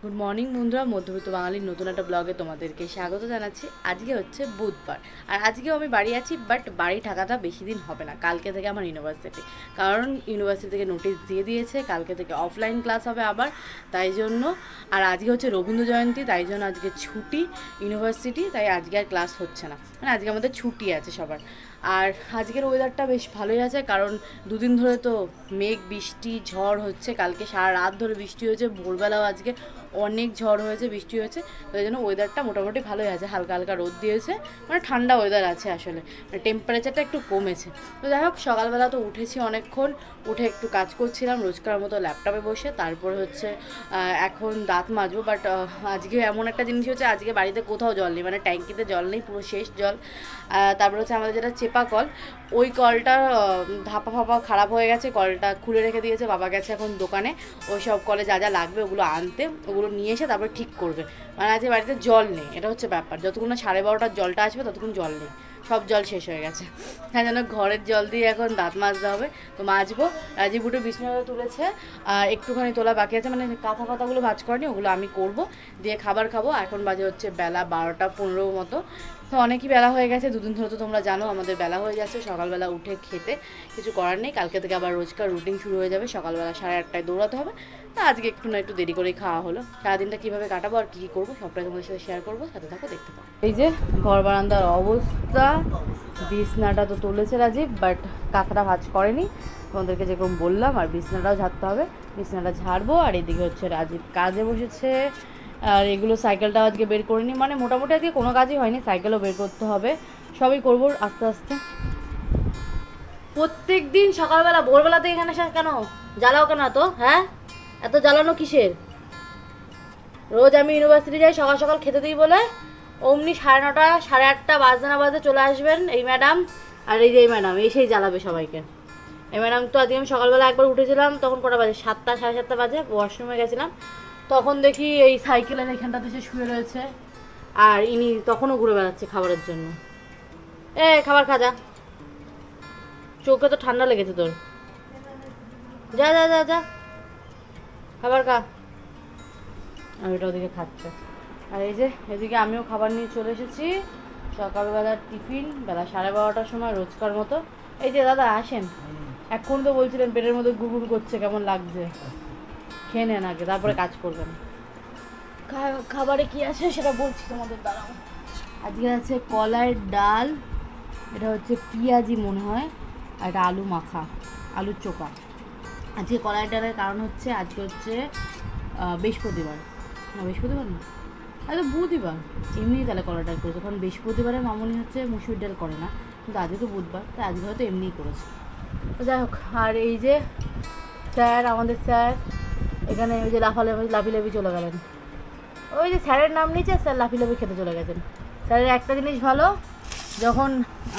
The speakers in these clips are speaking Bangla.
গুড মর্নিং বন্ধুরা, মধ্যবিত্ত বাঙালির নতুন একটা ব্লগে তোমাদেরকে স্বাগত জানাচ্ছি। আজকে হচ্ছে বুধবার, আর আজকেও আমি বাড়ি আছি, বাট বাড়ি থাকাটা বেশি দিন হবে না। কালকে থেকে আমার ইউনিভার্সিটি, কারণ ইউনিভার্সিটি থেকে নোটিশ দিয়ে দিয়েছে কালকে থেকে অফলাইন ক্লাস হবে আবার, তাই জন্য। আর আজকে হচ্ছে রবীন্দ্র জয়ন্তী, তাই জন্য আজকে ছুটি ইউনিভার্সিটি, তাই আজকে আর ক্লাস হচ্ছে না, মানে আজকে আমাদের ছুটি আছে সবার। আর আজকের ওয়েদারটা বেশ ভালোই আছে, কারণ দুদিন ধরে তো মেঘ বৃষ্টি ঝড় হচ্ছে। কালকে সারা রাত ধরে বৃষ্টি হয়েছে, ভোরবেলাও আজকে অনেক ঝড় হয়েছে, বৃষ্টি হয়েছে, তো এই জন্য ওয়েদারটা মোটামুটি ভালোই আছে। হালকা হালকা রোদ দিয়েছে, মানে ঠান্ডা ওয়েদার আছে আসলে, মানে টেম্পারেচারটা একটু কমেছে। তো যাই হোক, সকালবেলা তো উঠেছি অনেকক্ষণ, উঠে একটু কাজ করছিলাম রোজকার মতো ল্যাপটপে বসে। তারপরে হচ্ছে এখন দাঁত মাজবো, বাট আজকে এমন একটা জিনিস হচ্ছে, আজকে বাড়িতে কোথাও জল নেই, মানে ট্যাঙ্কিতে জল নেই, পুরো শেষ জল। তারপরে হচ্ছে আমাদের যেটা চেপা কল, ওই কলটা ধাপা ফাপা খারাপ হয়ে গেছে, কলটা খুলে রেখে দিয়েছে। বাবা গেছে এখন দোকানে ওই সব কলে যা যা লাগবে ওগুলো আনতে, ওগুলো নিয়ে এসে তারপরে ঠিক করবে। মানে আজকে বাড়িতে জল নেই, এটা হচ্ছে ব্যাপার। যতক্ষণ না 12:30টার জলটা আসবে ততক্ষণ জল নেই, সব জল শেষ হয়ে গেছে। হ্যাঁ, যেন ঘরের জল দিয়ে এখন দাঁত মাজতে হবে, তো মাজবো। রাজীব উঠে বিছানা তুলেছে, আর একটুখানি তোলা বাকি আছে, মানে কাঁথা পাতাগুলো ভাজ করেনি, ওগুলো আমি করব, দিয়ে খাবার খাবো। এখন বাজে হচ্ছে বেলা 12টা 15 মতো, তো অনেকই বেলা হয়ে গেছে। দুদিন ধরে তো তোমরা জানো আমাদের বেলা হয়ে যাচ্ছে সকালবেলা উঠে খেতে, কিছু করার নেই। কালকে থেকে আবার রোজকার রুটিন শুরু হয়ে যাবে, সকালবেলা 8:30টায় দৌড়াতে হবে। তা আজকে একটু না একটু দেরি করেই খাওয়া হলো। সারাদিনটা কীভাবে কাটাবো আর কী কী করবো সবটাই তোমাদের সাথে শেয়ার করবো, সাথে থাকো, দেখতে পাবো। এই যে ঘর বারান্দার অবস্থা, বিছনাটা তো তুলেছে রাজীব, বাট কাঁথাটা ভাঁজ করেনি, তোমাদেরকে যেরকম বললাম। আর বিছনাটাও ঝাড়তে হবে, বিছনাটা ঝাড়বো। আর এদিকে হচ্ছে রাজীব কাজে বসেছে, আর এগুলো সাইকেলটাও আজকে বের করিনি, মানে মোটামুটি আজকে কোনো কাজই হয়নি, সাইকেলও বের করতে হবে, সবই করবো আস্তে আস্তে। প্রত্যেক দিন সকালবেলা ভোরবেলাতে এখানে কেন জ্বালাও কেন এত? হ্যাঁ, এত জ্বালানো কিসের? রোজ আমি ইউনিভার্সিটি যাই সকাল সকাল খেতে দিই বলে, অমনি 9:30 8:30 বাজতে না বাজতে চলে আসবেন এই ম্যাডাম। আর এই যে এই ম্যাডাম এসেই জ্বালাবে সবাইকে। এই ম্যাডাম তো আজকে আমি সকালবেলা একবার উঠেছিলাম, তখন কটা বাজে, 7টা 7:30 বাজে, ওয়াশরুমে গেছিলাম, তখন দেখি এই সাইকেলের এখানটাতে সে শুয়ে রয়েছে, আর ইনি তখনও ঘুরে বেড়াচ্ছে খাবারের জন্য। খাবার খা, যা, চোখে তো ঠান্ডা লেগেছে তোর, যা যা যা যা খাবার খা। আর এটা ওদিকে খাচ্ছে, আর এই যে এদিকে আমিও খাবার নিয়ে চলে এসেছি। সকালবেলার টিফিন বেলা 12:30টার সময় রোজকার মতো। এই যে দাদা আসেন, এখন তো বলছিলেন পেটের মধ্যে গুড়গুড় করছে, কেমন লাগছে, খেয়ে নেন আগে, তারপরে কাজ করবেন। খাবারে কি আছে সেটা বলছি তোমাদের, দাঁড়াও। আজকে আছে কলাইয়ের ডাল, এটা হচ্ছে পেঁয়াজি মনে হয়, আর এটা আলু মাখা, আলুর চোখা। আজকে কলাইয়ের ডালের কারণ হচ্ছে আজকে হচ্ছে বৃহস্পতিবার, না বৃহস্পতিবার না, আজকে বুধবার, এমনি তাহলে কলাইয়ের ডাল করেছে, কারণ বৃহস্পতিবারে মামনি হচ্ছে মুসুর ডাল করে না, কিন্তু আজকে তো বুধবার, তাই আজকে হয়তো এমনিই করেছে। তো যাই হোক, আর এই যে স্যার, আমাদের স্যার এখানে ওই যে লাফি চলে গেলেন, ওই যে স্যারের নাম নিচে, স্যার লাফি খেতে চলে গেছেন। স্যারের একটা জিনিস ভালো, যখন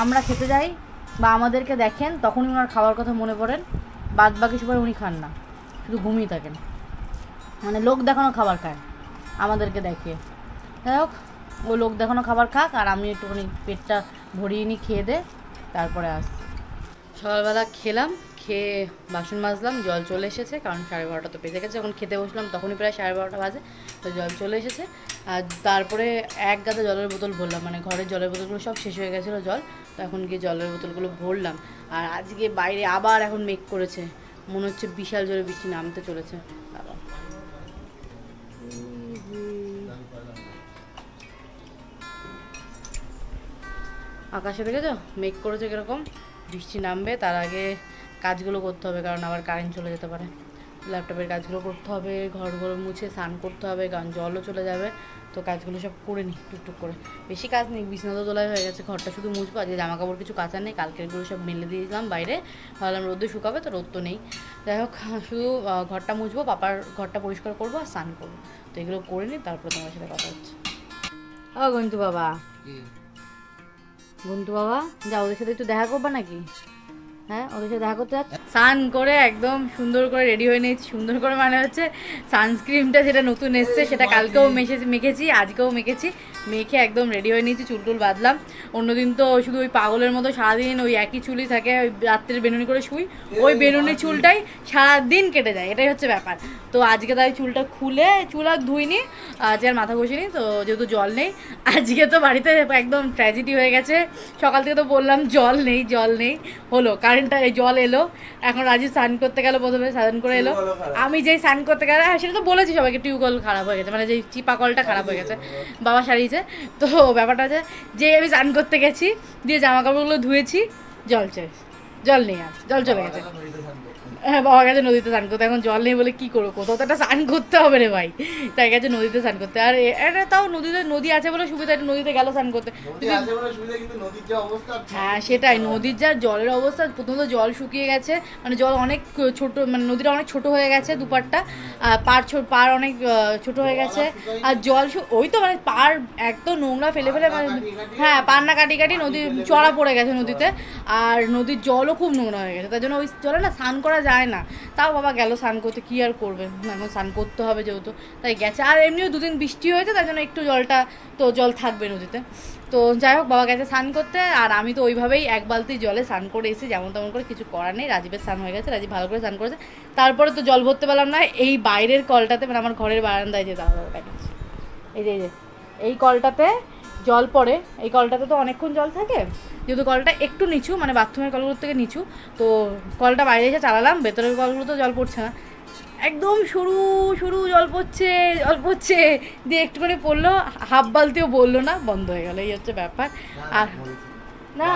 আমরা খেতে যাই বা আমাদেরকে দেখেন তখনই ওনার খাওয়ার কথা মনে পড়েন, বাদ বাকি সময় উনি খান না, শুধু ঘুমিয়ে থাকেন, মানে লোক দেখানো খাবার খায় আমাদেরকে দেখিয়ে। যাই হোক, ও লোক দেখানো খাবার খাক, আর আমি একটুখানি পেটটা ভরিয়ে নিই, খেয়ে দে, তারপরে আসি। সকালবেলা খেলাম, খেয়ে বাসন মাজলাম, জল চলে এসেছে, কারণ 12:30 তো বেজে গেছে, যখন খেতে বসলাম তখনই প্রায় 12:30 বাজে, তো জল চলে এসেছে। আর তারপরে এক গাদা জলের বোতল ভরলাম, মানে ঘরের জলের বোতলগুলো সব শেষ হয়ে গেছিলো জল, তো এখন গিয়ে জলের বোতলগুলো ভরলাম। আর আজকে বাইরে আবার এখন মেঘ করেছে, মনে হচ্ছে বিশাল জোরে বৃষ্টি নামতে চলেছে। আকাশে দেখেছো মেঘ করেছে কীরকম, বৃষ্টি নামবে, তার আগে কাজগুলো করতে হবে, কারণ আবার কারেন্ট চলে যেতে পারে। ল্যাপটপের কাজগুলো করতে হবে, ঘরগুলো মুছে স্নান করতে হবে, কারণ জলও চলে যাবে, তো কাজগুলো সব করে নিই টুকটুক করে। বেশি কাজ নেই, বিছানা তো তোলাই হয়ে গেছে, ঘরটা শুধু মুছবো। আজকে জামা কাপড় কিছু কাচার নেই, কালকেরগুলো সব মেলে দিয়েছিলাম বাইরে, ভাবলাম রোদে শুকাবে, তো রোদ তো নেই। যাই হোক, শুধু ঘরটা মুছবো, পাপার ঘরটা পরিষ্কার করবো আর স্নান করবো, তো এগুলো করে নিই, তারপরে তোমার সাথে কথা হচ্ছে। ও গন্তু বাবা, গন্তু বাবা, যা ওদের সাথে একটু দেখা করবা নাকি? হ্যাঁ ওদের সাথে দেখা করতে যাচ্ছে। স্নান করে একদম সুন্দর করে রেডি হয়ে নিয়েছি। সুন্দর করে মানে হচ্ছে সানস্ক্রিনটা যেটা নতুন এসছে সেটা কালকেও মেখেছি, আজকেও মেখেছি। মেখে একদম রেডি হয়ে নিয়েছি, চুল টুল বাঁধলাম। অন্যদিন তো শুধু ওই পাগলের মতো সারাদিন ওই একই চুলই থাকে, ওই রাত্রের বেনুনি করে শুই, ওই বেনুনি চুলটাই সারাদিন কেটে যায়, এটাই হচ্ছে ব্যাপার। তো আজকে তাই চুলটা খুলে, চুল আর ধুইনি, আজকে আর মাথা ঘষিনি, তো যেহেতু জল নেই আজকে, তো বাড়িতে একদম ট্র্যাজেডি হয়ে গেছে। সকাল থেকে তো বললাম জল নেই হলো, কারেন্টটা এই জল এলো। এখন রাজীব স্নান করতে গেল, প্রথমে স্নান করে এলো। আমি যেই স্নান করতে গেলে, সেটা তো বলেছি সবাইকে, টিউবওয়েল খারাপ হয়ে গেছে, মানে যেই চিপা কলটা খারাপ হয়ে গেছে, বাবা সারিয়েছে। তো ব্যাপারটা আছে যে আমি স্নান করতে গেছি, দিয়ে জামা কাপড়গুলো ধুয়েছি, জল নেই, আর জল চলে গেছে। হ্যাঁ বাবা গেছে নদীতে স্নান করতে, এখন জল নেই বলে কি করবো, কোথাও তো একটা স্নান করতে হবে রে ভাই, তাই গেছে নদীতে স্নান করতে। আর এটা তাও নদী আছে বলে সুবিধা, একটু নদীতে গেল স্নান করতে। হ্যাঁ সেটাই, নদীর যা জলের অবস্থা, প্রথমত জল শুকিয়ে গেছে, মানে জল অনেক ছোট, মানে নদীটা অনেক ছোট হয়ে গেছে, দুপারটা পার অনেক ছোট হয়ে গেছে। আর জল ওই তো মানে পার একদম নোংরা ফেলে মানে, হ্যাঁ পার না কাটি নদী চড়া পড়ে গেছে নদীতে। আর নদীর জলও খুব নোংরা হয়ে গেছে, তাই জন্য ওই জলে না স্নান করা যায় না। তাও বাবা গেল স্নান করতে, কি আর করবে, এখন স্নান করতে হবে যেহেতু, তাই গেছে। আর এমনিও দুদিন বৃষ্টি হয়েছে, তাই জন্য একটু জল থাকবে নদীতে। তো যাই হোক, বাবা গেছে স্নান করতে, আর আমি তো ওইভাবেই এক বালতি জলে স্নান করে এসেছি, যেমন তেমন করে, কিছু করার নেই। রাজীবের স্নান হয়ে গেছে, রাজীব ভালো করে স্নান করেছে। তারপরে তো জল ভরতে পারলাম না, এই বাইরের কলটাতে, মানে আমার ঘরের বারান্দায় যে দাদা দেখাচ্ছে, এই যে এই কলটাতে জল পড়ে। এই কলটাতে তো অনেকক্ষণ জল থাকে, যেহেতু কলটা একটু নিচু, মানে বাথরুমের কলগুলোর থেকে নিচু, তো কলটা বাইরে এসে চালালাম, ভেতরের কলগুলো তো জল পড়ছে না, একদম সরু জল পড়ছে, দিয়ে একটুখানি পড়লো, হাফ বালতিও বললো না, বন্ধ হয়ে গেল, এই হচ্ছে ব্যাপার। আর না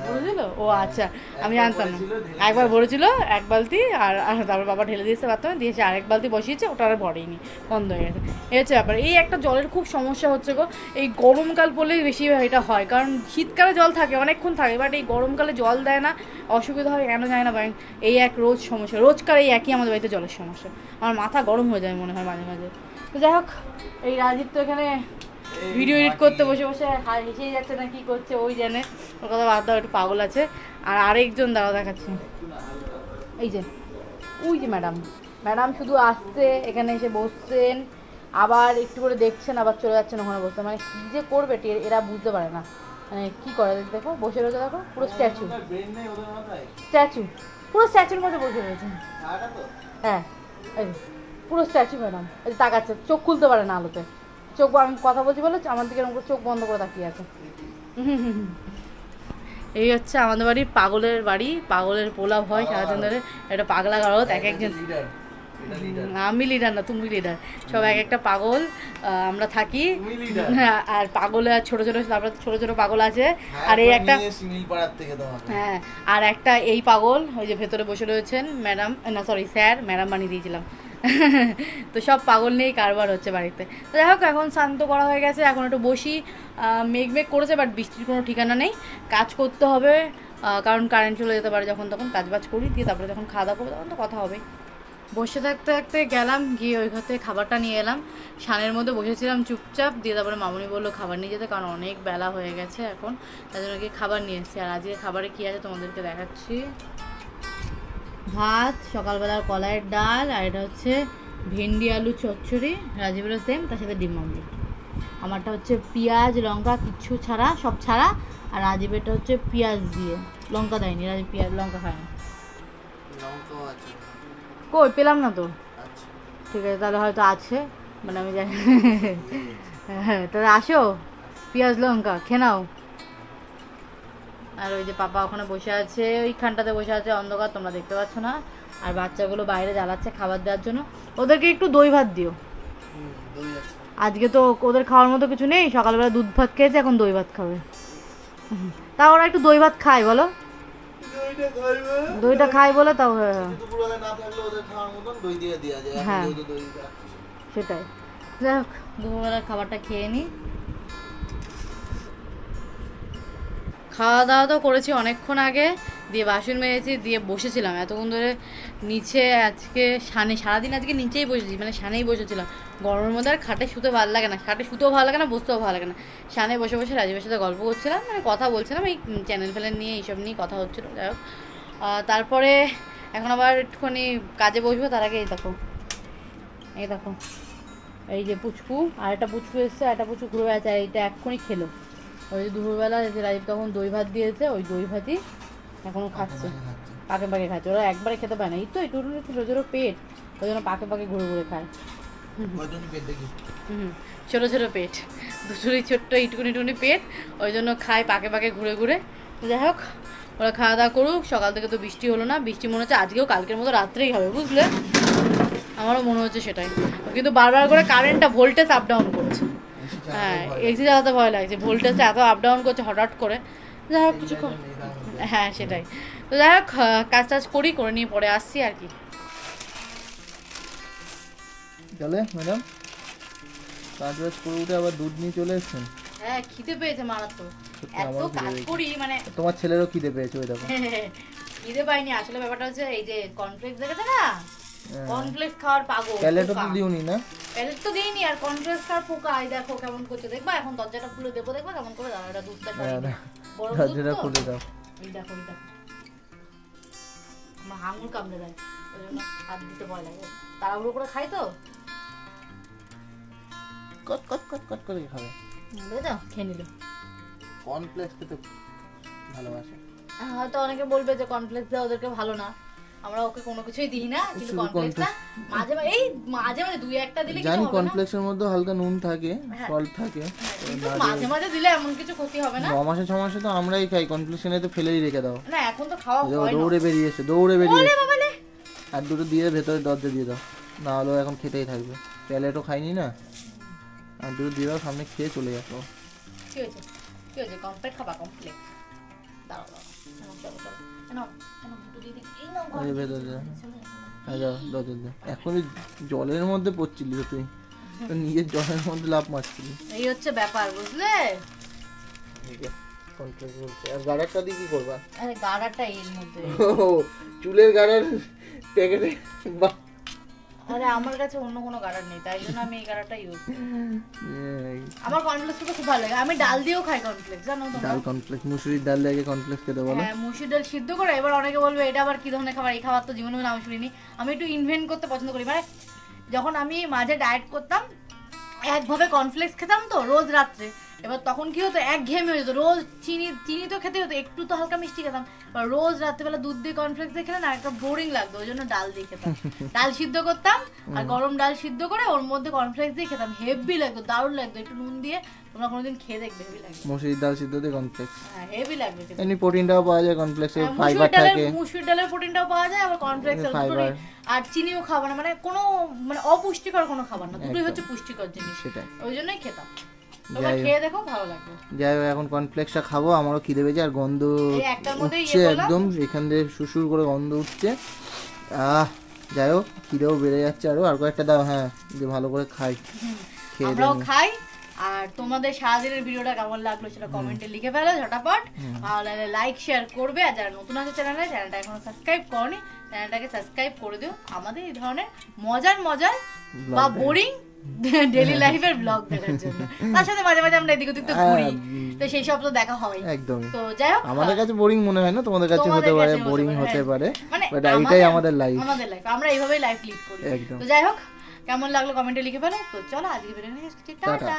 ভরেছিল, ও আচ্ছা, আমি জানতাম না। একবার ভরেছিল এক বালতি, আর তারপর বাবা ঢেলে দিয়েছে বাথরুমে, দিয়েছে আরেক বালতি বসিয়েছে, ওটা আর ভরেইনি, বন্ধ হয়ে গেছে। এই হচ্ছে ব্যাপার। এই একটা জলের খুব সমস্যা হচ্ছে গো, এই গরমকাল পড়লেই বেশি এটা হয়, কারণ শীতকালে জল থাকে, অনেকক্ষণ থাকে, বাট এই গরমকালে জল দেয় না, অসুবিধা হয় কেন যায় না, এই এক রোজ সমস্যা, রোজকার এই একই আমাদের বাড়িতে জলের সমস্যা, আমার মাথা গরম হয়ে যায় মনে হয় মাঝে মাঝে। তো যাই হোক, এই রাজীব তো এখানে ভিডিও এডিট করতে বসে হেসেই যাচ্ছে না, কি করছে ওই জানে, ওর কথা বাদ দাও, একটু পাগল আছে। আর আরেকজন দাঁড়া দেখাচ্ছে, এই যে ওই যে ম্যাডাম শুধু আসছে, এখানে এসে বসছেন, আবার একটু করে দেখছেন, আবার চলে যাচ্ছেন ওখানে বসতে, মানে কী যে করবে এরা বুঝতে পারে না, মানে কী করে দেখো, বসে রয়েছে, দেখো পুরো স্ট্যাচুর মধ্যে বসে রয়েছে। হ্যাঁ পুরো স্ট্যাচু ম্যাডাম, এই তাকাচ্ছে, চোখ খুলতে পারে না আলোতে, চোখ, আমি কথা বলছি বলে আমার দিকে এরকম চোখ বন্ধ করে তাকিয়ে আছে। এই হচ্ছে আমাদের বাড়ির পাগলের বাড়ি, পাগলের পোলাপ হয় সারাদিন ধরে, একটা পাগলা গারদ, এক একজন, আমি লিডার না, তুমি লিডার, সব এক একটা পাগল আমরা থাকি। আর পাগল ছোট তারপর ছোট পাগল আছে, আর এই একটা, হ্যাঁ আর একটা এই পাগল, ওই যে ভেতরে বসে রয়েছেন ম্যাডাম, না সরি স্যার, ম্যাডাম বানিয়ে দিয়েছিলাম। তো সব পাগল নিয়েই কারবার হচ্ছে বাড়িতে। তো যাই হোক, এখন শান্ত করা হয়ে গেছে, এখন একটু বসি, মেঘ করেছে, বাট বৃষ্টির কোনো ঠিকানা নেই, কাজ করতে হবে, কারণ কারেন্ট চলে যেতে পারে যখন তখন, কাজবাজ করি, দিয়ে তারপরে যখন খাওয়া দাওয়া করবো তখন তো কথা হবে। বসে থাকতে গেলাম, গিয়ে ওই ঘর থেকে খাবারটা নিয়ে এলাম, সানের মধ্যে বসেছিলাম চুপচাপ, দিয়ে তারপরে মামুনি বললো খাবার নিয়ে যেতে, কারণ অনেক বেলা হয়ে গেছে এখন, তাই জন্য গিয়ে খাবার নিয়ে এসেছি। আর আজকে খাবারে কী আছে তোমাদেরকে দেখাচ্ছি, ভাত, সকালবেলার কলাইয়ের ডাল, আর এটা হচ্ছে ভেন্ডি আলু চচ্চড়ি, রাজীবেরও সেম, তার সাথে ডিম অমলেট। আমারটা হচ্ছে পেঁয়াজ লঙ্কা কিচ্ছু ছাড়া, সব ছাড়া, আর রাজীবেরটা হচ্ছে পেঁয়াজ দিয়ে, লঙ্কা দেয়নি, রাজীব পেঁয়াজ লঙ্কা খায় না। কই পেলাম না তো, ঠিক আছে তাহলে হয়তো আছে, মানে আমি জানি। হ্যাঁ তাহলে আসো, পেঁয়াজ লঙ্কা খেয়ে নাও। আর ওই যে পাপা ওখানে বসে আছে, ওইখানটাতে বসে আছে, অন্ধকার, তোমরা দেখতে পাচ্ছ না। আর বাচ্চাগুলো বাইরে জ্বালাচ্ছে খাবার দেওয়ার জন্য, ওদেরকে একটু দই ভাত দিও, আজকে তো ওদের খাওয়ার মতো কিছু নেই, সকালবেলা দুধ ভাত খেয়েছে, এখন দই ভাত খাবে। তা ওরা একটু দই ভাত খায় বলো, দইটা খায় বলে, তাও হ্যাঁ সেটাই। যাই হোক, দুপুরবেলার খাবারটা খেয়ে নিই। খাওয়া দাওয়া তো করেছি অনেকক্ষণ আগে, দিয়ে বাসন মেরেছি, দিয়ে বসেছিলাম এতক্ষণ ধরে নিচে। আজকে সারাদিন আজকে নিচেই বসেছি, মানে সানেই বসেছিলাম। গরমের মধ্যে আর খাটে শুতে ভালো লাগে না, খাটে শুতেও ভালো লাগে না, বসতেও ভালো লাগে না। সানে বসে বসে রাজীবের সাথে গল্প করছিলাম, মানে কথা বলছিলাম এই চ্যানেল ফ্যানেল নিয়ে, এইসব নিয়ে কথা হচ্ছিলো। যাই হোক, তারপরে এখন আবার একটুখানি কাজে বসবো। তার আগে এই দেখো এই যে পুচকু, আর একটা পুচকু এসছে, একটা পুচকু ঘুরে বেড়াচ্ছে, আর এইটা এক্ষুনি খেলো। ওই যে দুপুরবেলা রাজীব তখন দই ভাত দিয়েছে, ওই দই ভাতই এখনো খাচ্ছে, পাকে পাকে খাচ্ছে। ওরা একবারে খেতে পায় না, এই তো একটু ছিল জোরো পেট, ওই জন্য পাকে পাকে ঘুরে ঘুরে খায়। ছোটো ছোটো পেট, দুটোরই ছোট্ট ইটুকুনি পেট, ওই জন্য খায় পাকে পাকে ঘুরে ঘুরে। যাই হোক, ওরা খাওয়া দাওয়া করুক। সকাল থেকে তো বৃষ্টি হলো না, বৃষ্টি মনে হচ্ছে আজকেও কালকের মতো রাত্রেই হবে, বুঝলে? আমারও মনে হচ্ছে সেটাই, কিন্তু বারবার করে কারেন্টটা ভোল্টেজ আপ ডাউন করছে। হ্যাঁ, এসি চালাতে ভয় লাগছে, ভোল্টেজটা এত আপ ডাউন করছে হঠাৎ করে। যাই হোক কিছু, হ্যাঁ সেটাই। তো যাই হোক, কাজ টাজ করে নিয়ে পরে আসছি আর কি। চলে ম্যাডাম, কাজ বাজ করে উঠে আবার দুধ নিয়ে চলে এসেছেন? হ্যাঁ, খিদে পেয়েছে মারাত্মক, এত কাজ করি মানে। তোমার ছেলেরও খিদে পেয়েছে, ওই দেখো। খিদে পাইনি, আসলে ব্যাপারটা হচ্ছে এই যে কর্নফ্লেক্স দেখেছে না, কর্নফ্লেক্স খাওয়ার পাগল। প্যালেটও তো দিওনি না? প্যালেট তো দিইনি, আর কর্নফ্লেক্স খাওয়ার পোকা। এই দেখো কেমন করছে, দেখবা? এখন দরজাটা খুলে দেবো, দেখবা কেমন করে? দাও, এটা দুধটা সরিয়ে বড় দরজাটা খুলে দাও। এই দেখো আমার আঙুল কামড়ে দেয়, ওই জন্য হাত দিতে ভয় লাগে। তাড়াহুড়ো করে খাই তো, কট কট কট কট করে খাবে। বুঝেছো? খেয়ে নিল। কর্নফ্লেক্স খেতে ভালোবাসে। হয়তো অনেকে বলবে যে কর্নফ্লেক্স দেওয়া ওদেরকে ভালো না, আমরা ওকে কোনো কিছুই দিই না, কিন্তু কর্নফ্লেক্সটা মাঝে মাঝে দুই একটা দিলে জানি কর্নফ্লেক্সের মধ্যে হালকা নুন থাকে, সল্ট থাকে, মাঝে মাঝে দিলে এমন কিছু ক্ষতি হবে না। 9 মাসে 6 মাসে তো আমরাই খাই কর্নফ্লেক্স, এনে তো ফেলেই রেখে দাও না, এখন তো খাওয়া হয় না। দৌড়ে বেরিয়েছে আর দুটো দিয়ে ভেতরে দরজা দিয়ে দাও, না হলে এখন খেতেই থাকবে। প্যালেটও খাইনি না, আর দুটো দিয়ে দাও, সামনে খেয়ে চলে যাবো। কি হয়েছে কমপ্লেক্স খাবা? কমপ্লেক্স দাও এখনই জলের মধ্যে পড়ছিলি তুই, নিজের জলের মধ্যে লাফ মারছিলি। এই হচ্ছে ব্যাপার, বুঝলে? আর গাড়ারটা দিয়ে কি করবা? আরে গাড়ারটা এর মধ্যে, চুলের গাড়ার প্যাকেটে। আরে আমার কাছে অন্য কোনো গাড়ার নেই, তাই জন্য আমি এই গাড়ারটা ইউজ করি। আমার কর্নফ্লেক্স তো খুব ভালো লাগে, আমি ডাল দিয়েও খাই কর্নফ্লেক্স, জানো তো? ডাল কর্নফ্লেক্স, মুসুরির ডাল দিয়ে কর্নফ্লেক্স খেতে বলো। হ্যাঁ, মুসুরির ডাল সিদ্ধ করে। এবার অনেকে বলবে এটা আবার কি ধরনের খাবার, এই খাবার তো জীবনে আমি শুনিনি। আমি একটু ইনভেন্ট করতে পছন্দ করি, মানে যখন আমি মাঝে ডায়েট করতাম, একভাবে কর্নফ্লেক্স খেতাম তো রোজ রাত্রে। এবার তখন কি হতো, একঘেয়েমি হয়ে যেত। রোজ চিনি তো খেতে হতো, একটু তো হালকা মিষ্টি খেতাম। এবার রোজ রাত্রেবেলা দুধ দিয়ে কর্নফ্লেক্স দিয়ে খেলে না একটা বোরিং লাগতো, ওই জন্য ডাল দিয়ে খেতাম। ডাল সিদ্ধ করতাম, আর গরম ডাল সিদ্ধ করে ওর মধ্যে কর্নফ্লেক্স দিয়ে খেতাম, হেভি লাগতো, দারুণ লাগতো। একটু নুন দিয়ে তোমরা কোনোদিন খেয়ে দেখবে, হেভি লাগবে। মুসুরির ডাল সিদ্ধ দিয়ে কর্নফ্লেক্স, হ্যাঁ হেভি লাগবে। এমনি প্রোটিনটাও পাওয়া যায় কর্নফ্লেক্সে, ফাইবার থাকে। মুসুরির ডালের প্রোটিনটাও পাওয়া যায়, আবার কর্নফ্লেক্স আর চিনিও খাবার না, মানে কোনো মানে অপুষ্টিকর কোনো খাবার না, দুটোই হচ্ছে পুষ্টিকর জিনিস, সেটাই ওই জন্যই খেতাম। খেয়ে দেখো, ভালো লাগবে। যাই হোক, এখন কর্নফ্লেক্সটা খাবো, আমারও খিদে পেয়েছে, আর গন্ধ উঠছে একদম, এখান দিয়ে সুসুর করে গন্ধ উঠছে। যাই হোক, খিদেও বেড়ে যাচ্ছে আরো, আর কয়েকটা দাও। হ্যাঁ, যে ভালো করে খাই, আমরাও খাই। আর তোমাদের সারাদিনের ভিডিওটা কেমন লাগলো সেটা কমেন্টে লিখে ফেলো ঝটাপট, ভালো লাগলে লাইক শেয়ার করবে। আর যারা নতুন আছে চ্যানেলটা এখনো সাবস্ক্রাইব করনি, চ্যানেলটাকে সাবস্ক্রাইব করে দিও আমাদের এই ধরনের মজার বা বোরিং ডেইলি লাইফের ব্লগ দেখার জন্য। তার সাথে মাঝে মাঝে আমরা এদিক ওদিক তো ঘুরি, তো সেই সব তো দেখা হয় একদম। তো যাই হোক, আমাদের কাছে বোরিং মনে হয় না, তোমাদের কাছে হতে পারে বোরিং হতে পারে, বাট এইটাই আমাদের লাইফ, আমরা এইভাবেই লাইফ লিড করি। তো যাই হোক, কেমন লাগলো কমেন্টে লিখে ফেলো। তো চলো আজকে ভিডিও নিয়ে টাটা।